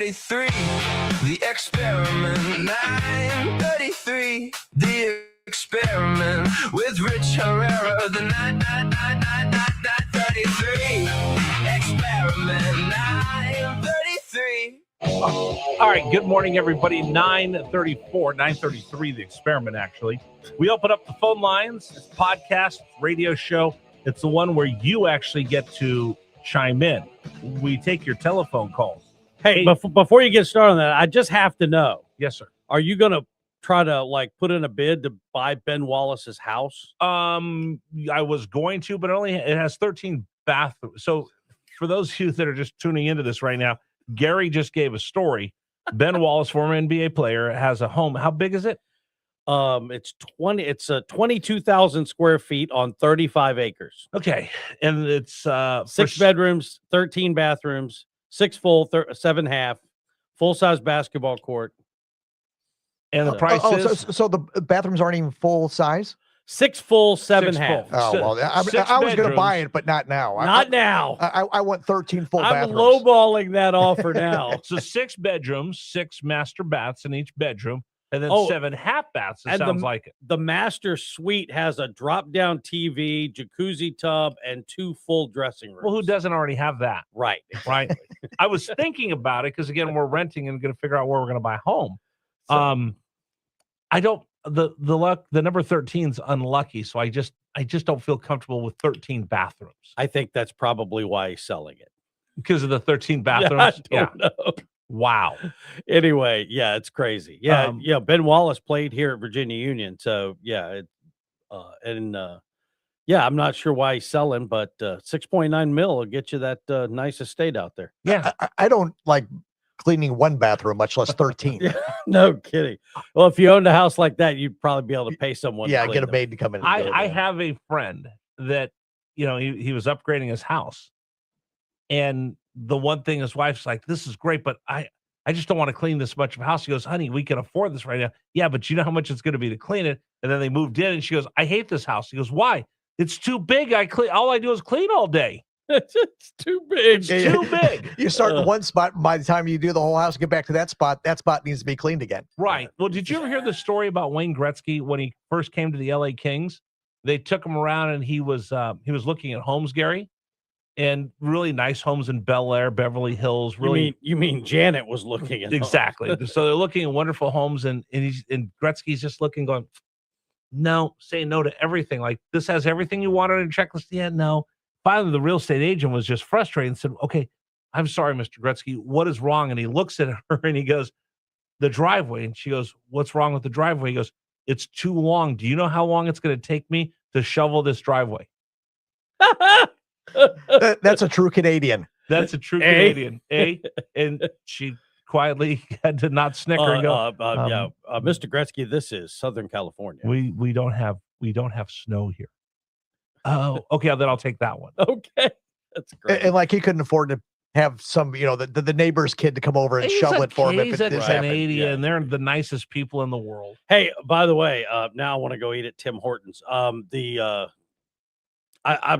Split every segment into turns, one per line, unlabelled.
9:33, the experiment. 9:33, the experiment with Rich Herrera. The 9:33 experiment. 9:33.
All right, good morning, everybody. 9:33, the experiment, actually. We open up the phone lines. It's podcast, radio show. It's the one where you actually get to chime in. We take your telephone calls.
Hey, before you get started on that, I just have to know.
Yes, sir.
Are you going to try to put in a bid to buy Ben Wallace's house?
I was going to, but it has 13 bathrooms. So for those of you that are just tuning into this right now, Gary just gave a story. Ben Wallace, former NBA player, has a home. How big is it?
It's 22,000 square feet on 35 acres.
Okay, and it's
6 bedrooms, 13 bathrooms, 6 full, 7 half, full-size basketball court.
And the price is
so the bathrooms aren't even full size.
6 full, 7 half.
Oh well, I was going to buy it, but not now.
Not now.
I want 13 full
I'm
bathrooms.
lowballing that offer now.
So 6 bedrooms, 6 master baths in each bedroom, and then 7 half baths. It sounds like it.
The master suite has a drop-down TV, jacuzzi tub, and 2 full dressing rooms.
Well, who doesn't already have that?
Right.
Right. I was thinking about it because, again, we're renting and going to figure out where we're going to buy a home.
So,
I don't. The number 13 is unlucky, so I just don't feel comfortable with 13 bathrooms.
I think that's probably why he's selling it.
Because of the 13 bathrooms?
I don't know.
Wow.
Anyway, yeah, it's crazy. Yeah, Ben Wallace played here at Virginia Union, so yeah, I'm not sure why he's selling, but 6.9 mil will get you that nice estate out there.
Yeah,
I don't like cleaning one bathroom, much less 13.
Yeah, no kidding. Well, if you owned a house like that, you'd probably be able to pay someone.
Yeah,
to
get a
them.
maid to come in. And
I have a friend that, he was upgrading his house. And the one thing his wife's like, this is great, but I just don't want to clean this much of a house. He goes, honey, we can afford this right now. Yeah, but you know how much it's going to be to clean it. And then they moved in and she goes, I hate this house. He goes, why? It's too big. All I do is clean all day.
It's too big.
It's too big.
You start in one spot, and by the time you do the whole house, get back to that spot needs to be cleaned again.
Right. Well, did you ever hear the story about Wayne Gretzky when he first came to the LA Kings? They took him around and he was looking at homes, Gary, and really nice homes in Bel Air, Beverly Hills. Really,
You mean Janet was looking at
exactly. So they're looking at wonderful homes, and Gretzky's just looking, going, no, saying no to everything. Like, this has everything you wanted in a checklist. Yeah, no. Finally, the real estate agent was just frustrated and said, okay, I'm sorry, Mr. Gretzky, what is wrong? And he looks at her and he goes, the driveway. And she goes, what's wrong with the driveway? He goes, it's too long. Do you know how long it's going to take me to shovel this driveway?
That's a true Canadian.
That's a true Canadian. And she quietly had to not snicker and go,
Mr. Gretzky, this is Southern California.
We don't have snow here. Oh, okay. Then I'll take that one.
Okay, that's great.
And like he couldn't afford to have some, the neighbor's kid to come over and shovel it for him.
He's a Canadian. They're the nicest people in the world.
Hey, by the way, now I want to go eat at Tim Hortons. I'm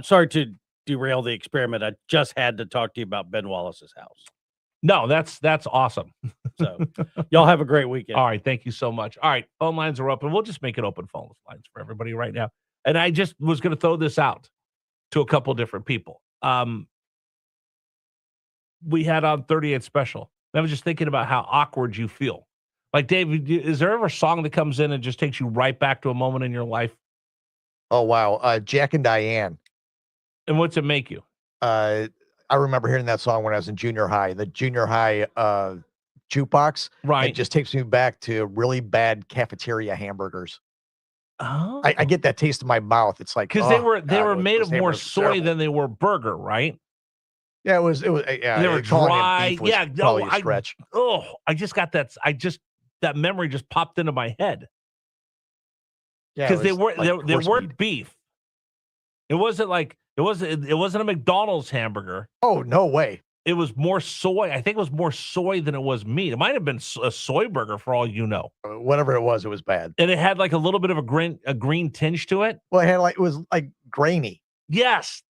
sorry to derail the experiment. I just had to talk to you about Ben Wallace's house.
No, that's awesome.
So y'all have a great weekend.
All right. Thank you so much. All right. Phone lines are open. We'll just make it open phone lines for everybody right now. And I just was going to throw this out to a couple different people. We had on 38 Special. I was just thinking about how awkward you feel. Like, Dave, is there ever a song that comes in and just takes you right back to a moment in your life?
Oh, wow. Jack and Diane.
And what's it make you?
I remember hearing that song when I was in junior high. The junior high jukebox.
Right.
It just takes me back to really bad cafeteria hamburgers.
Oh,
I get that taste in my mouth. It's like,
because they were made of more soy than they were burger, right?
Yeah, it was. Yeah,
they were dry.
Yeah, probably a stretch.
I just got that. That memory just popped into my head.
Yeah,
because they weren't beef. It wasn't a McDonald's hamburger.
Oh, no way.
It was more soy. I think it was more soy than it was meat. It might have been a soy burger for all you know.
Whatever it was bad.
And it had like a little bit of a green tinge to it.
Well, it was like grainy.
Yes.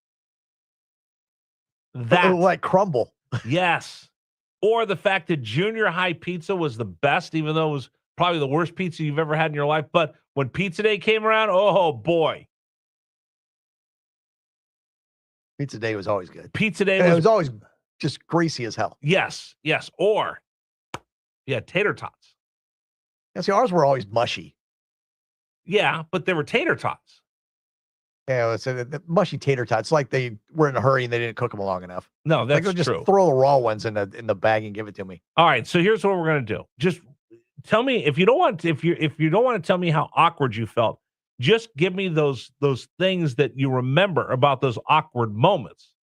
That like crumble.
Yes. Or the fact that junior high pizza was the best, even though it was probably the worst pizza you've ever had in your life. But when pizza day came around, oh boy.
Pizza day was always good.
Pizza day
And it
was
was always just greasy as hell.
yes. Or yeah, tater tots.
Yeah, see, ours were always mushy.
Yeah, but they were tater tots.
Yeah, it's the mushy tater tots. Like they were in a hurry and they didn't cook them long enough.
No, that's
like, just
true.
throw the raw ones in the bag and give it to me.
All right, so here's what we're gonna do. Just tell me if you don't want to, if you don't want to tell me how awkward you felt. Just give me those things that you remember about those awkward moments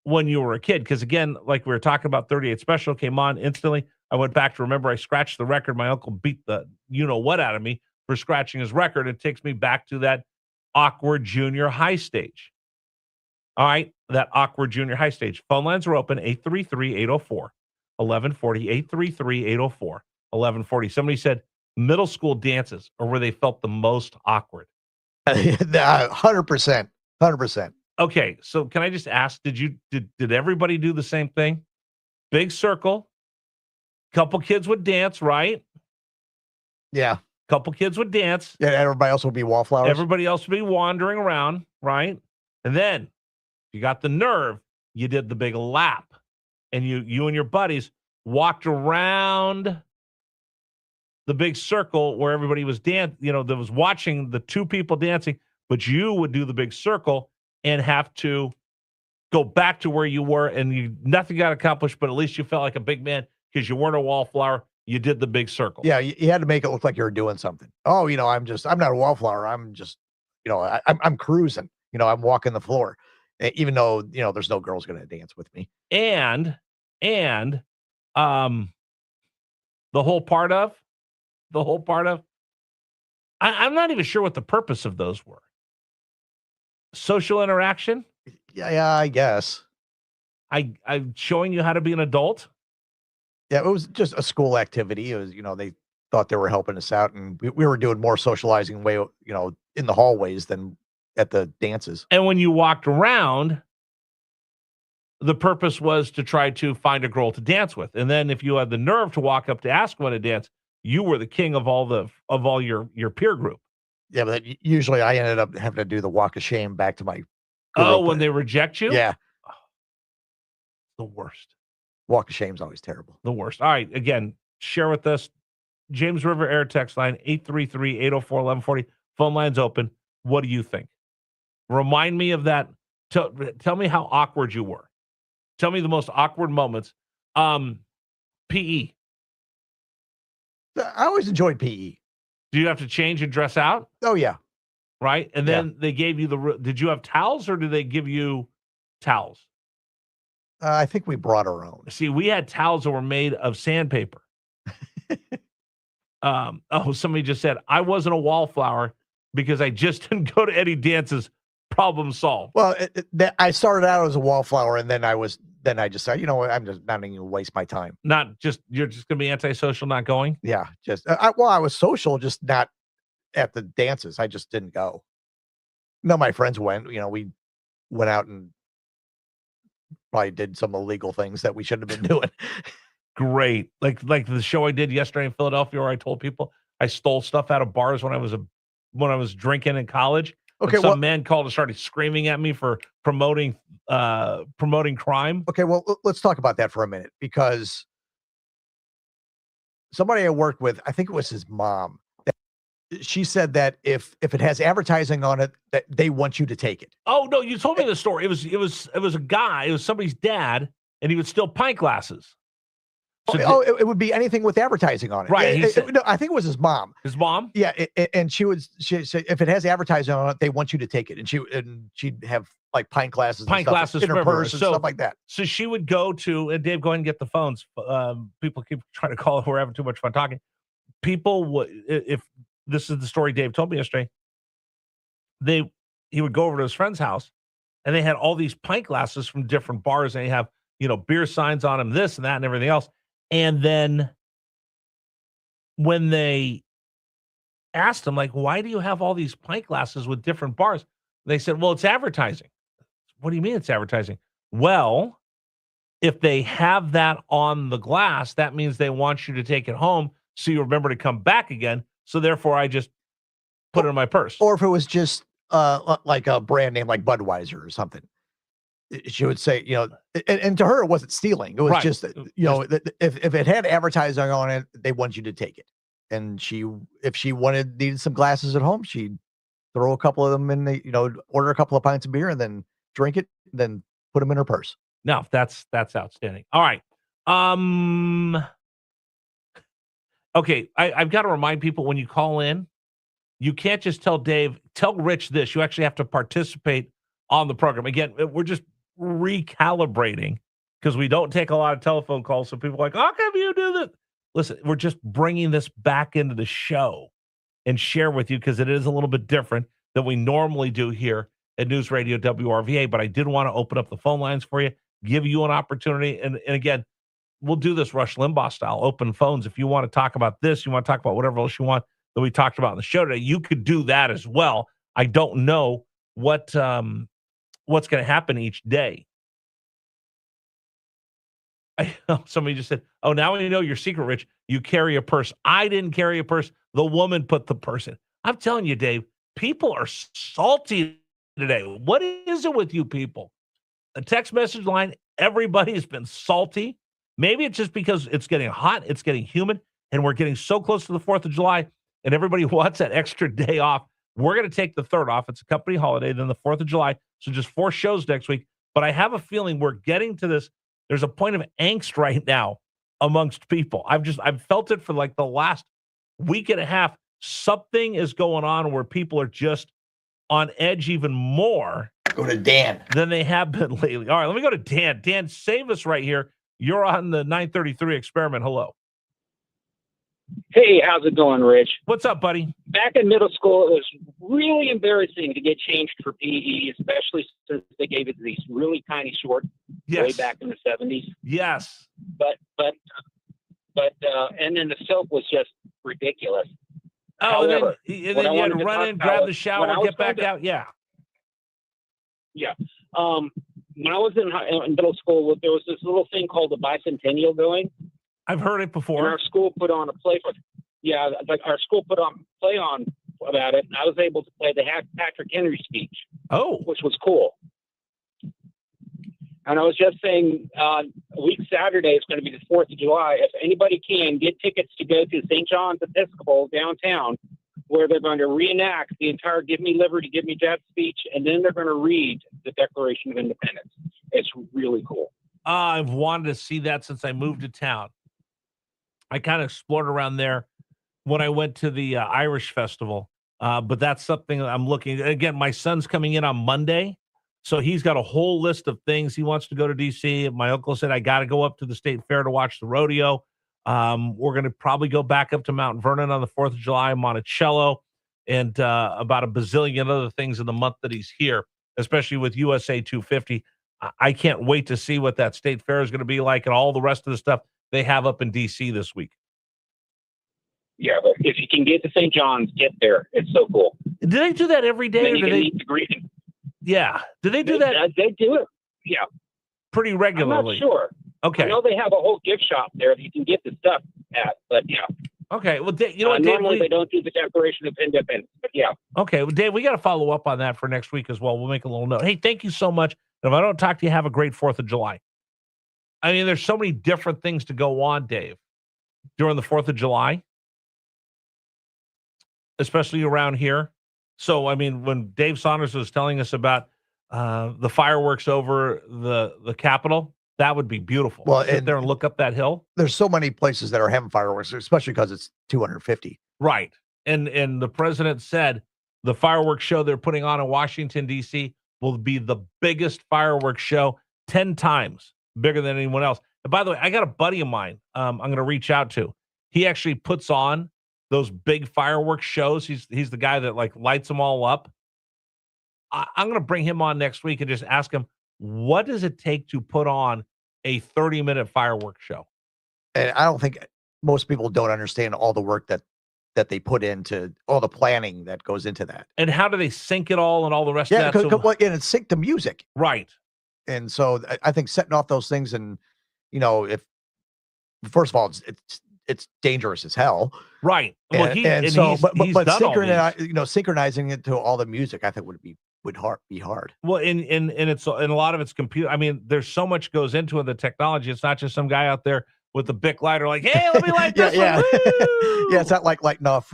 when you were a kid. Because again, like we were talking about, 38 Special came on instantly. I went back to remember I scratched the record. My uncle beat the you know what out of me for scratching his record. It takes me back to that awkward junior high stage. All right, that awkward junior high stage. Phone lines are open, 833-804-1140, 833-804-1140. Somebody said middle school dances are where they felt the most awkward.
100%. 100%.
Okay, so can I just ask, did everybody do the same thing? Big circle, couple kids would dance, right?
Yeah.
Couple kids would dance.
Yeah, everybody else would be wallflowers.
Everybody else would be wandering around, right? And then you got the nerve, you did the big lap. And you and your buddies walked around the big circle where everybody was that was watching the two people dancing, but you would do the big circle and have to go back to where you were, and nothing got accomplished, but at least you felt like a big man because you weren't a wallflower. You did the big circle.
Yeah, you had to make it look like you were doing something. Oh, I'm not a wallflower. I'm just, I'm cruising. I'm walking the floor, even though there's no girls going to dance with me.
And the whole part of, I'm not even sure what the purpose of those were. Social interaction.
Yeah, I guess.
I'm showing you how to be an adult.
Yeah, it was just a school activity. It was, they thought they were helping us out, and we were doing more socializing in the hallways than at the dances.
And when you walked around, the purpose was to try to find a girl to dance with. And then if you had the nerve to walk up to ask one to dance, you were the king of all your peer group.
Yeah, but usually I ended up having to do the walk of shame back to my group.
Oh, when they reject you?
Yeah.
Oh, the worst.
Walk of shame's always terrible.
The worst. All right. Again, share with us. James River Air text line 833-804-1140. Phone lines open. What do you think? Remind me of that. Tell me how awkward you were. Tell me the most awkward moments. PE.
I always enjoyed PE.
Do you have to change and dress out?
Oh, yeah.
Right. And then they gave you did you have towels or did they give you towels?
I think we brought our own.
See, we had towels that were made of sandpaper. Somebody just said, I wasn't a wallflower because I just didn't go to any dances. Problem solved.
Well, I started out as a wallflower, and then I just said, I'm just not even gonna waste my time.
You're just gonna be antisocial, not going.
Yeah, just I was social, just not at the dances. I just didn't go. No, my friends went. We went out and probably did some illegal things that we shouldn't have been doing.
Great, like the show I did yesterday in Philadelphia, where I told people I stole stuff out of bars when I was drinking in college.
Okay,
some man called and started screaming at me for promoting crime.
Okay, well, let's talk about that for a minute, because somebody I worked with, I think it was his mom, she said that if it has advertising on it, that they want you to take it.
Oh no, you told me the story. It was a guy. It was somebody's dad, and he would steal pint glasses. So
it would be anything with advertising on it.
Right.
No, I think it was his mom.
His mom?
Yeah. And she said, if it has advertising on it, they want you to take it. And she'd have like pint glasses in her purse and stuff like that.
So she would go to, and Dave, go ahead and get the phones. People keep trying to call. We're having too much fun talking. People, if this is the story Dave told me yesterday, he would go over to his friend's house, and they had all these pint glasses from different bars, and they have, beer signs on them, this and that and everything else. And then when they asked him, like, why do you have all these pint glasses with different bars? They said, well, it's advertising. What do you mean it's advertising? Well, If they have that on the glass, that means they want you to take it home so you remember to come back again. So therefore, I just put it in my purse.
Or if it was just like a brand name like Budweiser or something, she would say, and to her, it wasn't stealing. It was
Right.
just, if it had advertising on it, they want you to take it. And if she needed some glasses at home, she'd throw a couple of them in order a couple of pints of beer and then drink it, then put them in her purse.
No, that's outstanding. All right. Okay. I've got to remind people when you call in, you can't just tell Rich this. You actually have to participate on the program. Again, we're just recalibrating because we don't take a lot of telephone calls. So people are like, how come you do this? Listen, we're just bringing this back into the show and share with you because it is a little bit different than we normally do here at News Radio WRVA. But I did want to open up the phone lines for you, give you an opportunity. And again, we'll do this Rush Limbaugh style, open phones. If you want to talk about this, you want to talk about whatever else you want that we talked about in the show today, you could do that as well. I don't know what's going to happen each day. Somebody just said, oh, now we know your secret, Rich. You carry a purse. I didn't carry a purse. The woman put the purse in. I'm telling you, Dave, people are salty today. What is it with you people? The text message line, everybody's been salty. Maybe it's just because it's getting hot, it's getting humid, and we're getting so close to the 4th of July, and everybody wants that extra day off. We're going to take the 3rd off. It's a company holiday, then the 4th of July. So just 4 shows next week. But I have a feeling we're getting to this. There's a point of angst right now amongst people. I've felt it for like the last week and a half. Something is going on where people are just on edge even more.
Go to Dan.
Than they have been lately. All right, let me go to Dan. Dan, save us right here. You're on the 933 experiment. Hello.
Hey, how's it going, Rich?
What's up, buddy?
Back in middle school, it was really embarrassing to get changed for PE, especially since they gave it these really tiny shorts way back in the 70s.
Yes.
But and then the soap was just ridiculous.
Oh,
However,
and then you had to run in, grab the shower, get back out. Yeah.
Yeah. When I was in middle school, there was this little thing called the bicentennial going.
I've heard it before.
And our school put on a play for, our school put on play on about it, and I was able to play the Patrick Henry speech.
Oh,
which was cool. And I was just saying, a week Saturday is going to be the 4th of July. If anybody can, get tickets to go to St. John's Episcopal downtown, where they're going to reenact the entire "Give Me Liberty, Give Me Death" speech, and then they're going to read the Declaration of Independence. It's really cool.
I've wanted to see that since I moved to town. I kind of explored around there when I went to the Irish Festival, but that's something that I'm looking. Again, my son's coming in on Monday, so he's got a whole list of things he wants to go to D.C. My uncle said I got to go up to the state fair to watch the rodeo. We're going to probably go back up to Mount Vernon on the 4th of July, Monticello, and about a bazillion other things in the month that he's here, especially with USA 250. I can't wait to see what that state fair is going to be like and all the rest of the stuff they have up in D.C. this week.
Yeah, but if you can get to St. John's, get there. It's so cool.
Do they do that every day?
Then
Or
you
do
can
they?
eat the greeting.
Yeah. Do they do that
They do it. Yeah.
pretty
I'm
regularly?
not sure.
Okay.
I know they have a whole gift shop there that you can get the stuff at, but yeah.
Okay. Well, you know what, Dave?
Normally they don't do the Declaration of Independence, but yeah.
Okay. Well, Dave, we got to follow up on that for next week as well. We'll make a little note. Hey, thank you so much. And if I don't talk to you, have a great 4th of July. I mean, there's so many different things to go on, Dave, during the 4th of July, especially around here. So, I mean, when Dave Saunders was telling us about the fireworks over the Capitol, that would be beautiful.
Well,
sit there and look up that hill.
There's so many places that are having fireworks, especially because it's 250.
Right. And the president said the fireworks show they're putting on in Washington, D.C. will be the biggest fireworks show 10 times bigger than anyone else. And by the way, I got a buddy of mine I'm going to reach out to. He actually puts on those big fireworks shows. He's the guy that like lights them all up. I'm going to bring him on next week and just ask him, what does it take to put on a 30-minute fireworks show?
And I don't think most people don't understand all the work that they put into all the planning that goes into that.
And how do they sync it all and all the rest
Yeah,
of that?
and it's sync to music.
Right.
And so I think setting off those things, and if first of all, it's dangerous as hell.
Right. Well,
And,
he's
he's
done all
synchronizing it to all the music, I think would be hard.
Well, and it's a lot of it's computer. I mean, there's so much goes into it, the technology. It's not just some guy out there with a Bic lighter, like, hey, let me light this
Yeah.
one.
Yeah, it's not like lighting off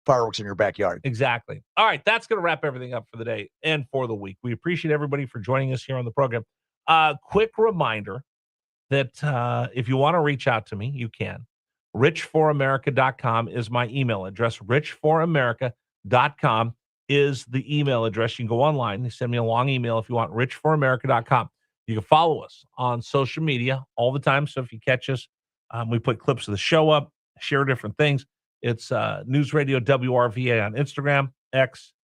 fireworks in your backyard.
Exactly. All right, that's going to wrap everything up for the day and for the week. We appreciate everybody for joining us here on the program. Quick reminder that if you want to reach out to me, you can. richforamerica.com is my email address. richforamerica.com is the email address. You can go online and send me a long email if you want. richforamerica.com. You can follow us on social media all the time. So if you catch us, we put clips of the show up, share different things. It's News Radio WRVA on Instagram, X,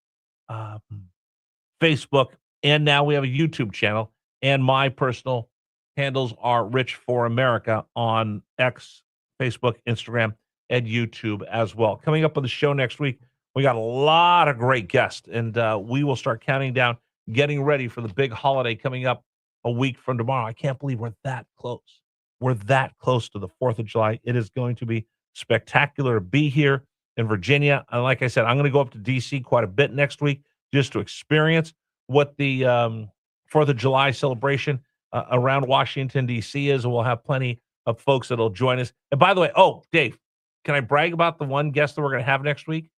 Facebook, and now we have a YouTube channel. And my personal handles are Rich for America on X, Facebook, Instagram, and YouTube as well. Coming up on the show next week, we got a lot of great guests, and we will start counting down, getting ready for the big holiday coming up a week from tomorrow. I can't believe we're that close. We're that close to the 4th of July. It is going to be spectacular to be here in Virginia. And like I said, I'm going to go up to D.C. quite a bit next week just to experience what the 4th of July celebration around Washington, D.C. is, and we'll have plenty of folks that'll join us. And by the way, Dave, can I brag about the one guest that we're going to have next week?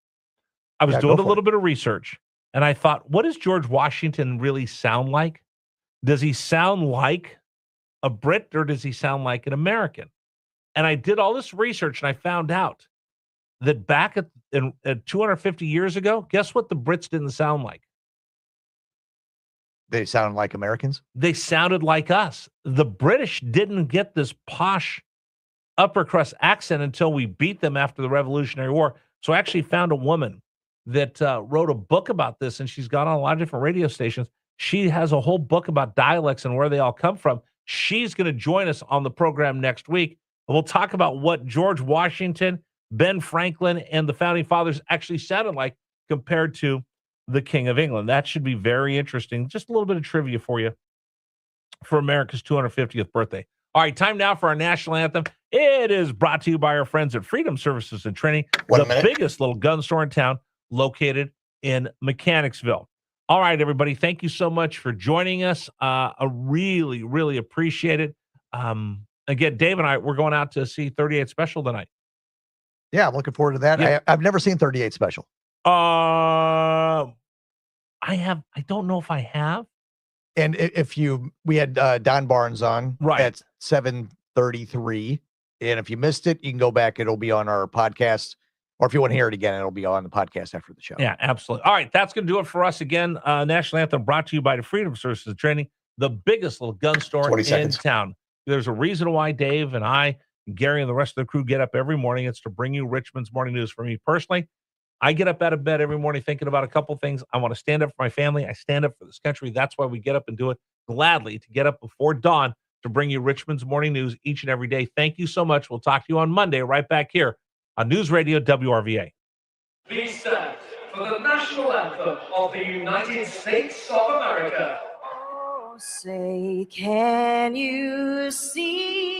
I was doing a little bit of research, and I thought, what does George Washington really sound like? Does he sound like a Brit, or does he sound like an American? And I did all this research, and I found out that back at 250 years ago, guess what the Brits didn't sound like?
They sound like Americans?
They sounded like us. The British didn't get this posh upper crust accent until we beat them after the Revolutionary War. So I actually found a woman that wrote a book about this, and she's gone on a lot of different radio stations. She has a whole book about dialects and where they all come from. She's going to join us on the program next week. And we'll talk about what George Washington, Ben Franklin, and the Founding Fathers actually sounded like compared to the King of England. That should be very interesting. Just a little bit of trivia for you for America's 250th birthday. All right, time now for our national anthem. It is brought to you by our friends at Freedom Services and Training, the biggest little gun store in town, located in Mechanicsville. All right, everybody, thank you so much for joining us. I really, really appreciate it. Again, Dave and I, we're going out to see 38 Special tonight.
Yeah, I'm looking forward to that.
Yeah.
I've never seen 38 Special.
I don't know if I have.
And we had Don Barnes on at 7:33. And if you missed it, you can go back. It'll be on our podcast. Or if you want to hear it again, it'll be on the podcast after the show.
Yeah, absolutely. All right, that's going to do it for us again. National Anthem brought to you by the Freedom Services and Training, the biggest little gun store in town. There's a reason why Dave and I, Gary, and the rest of the crew get up every morning. It's to bring you Richmond's morning news. For me personally, I get up out of bed every morning thinking about a couple things. I want to stand up for my family. I stand up for this country. That's why we get up and do it gladly, to get up before dawn to bring you Richmond's morning news each and every day. Thank you so much. We'll talk to you on Monday right back here on News Radio WRVA.
Please stand for the national anthem of the United States of America.
Oh, say, can you see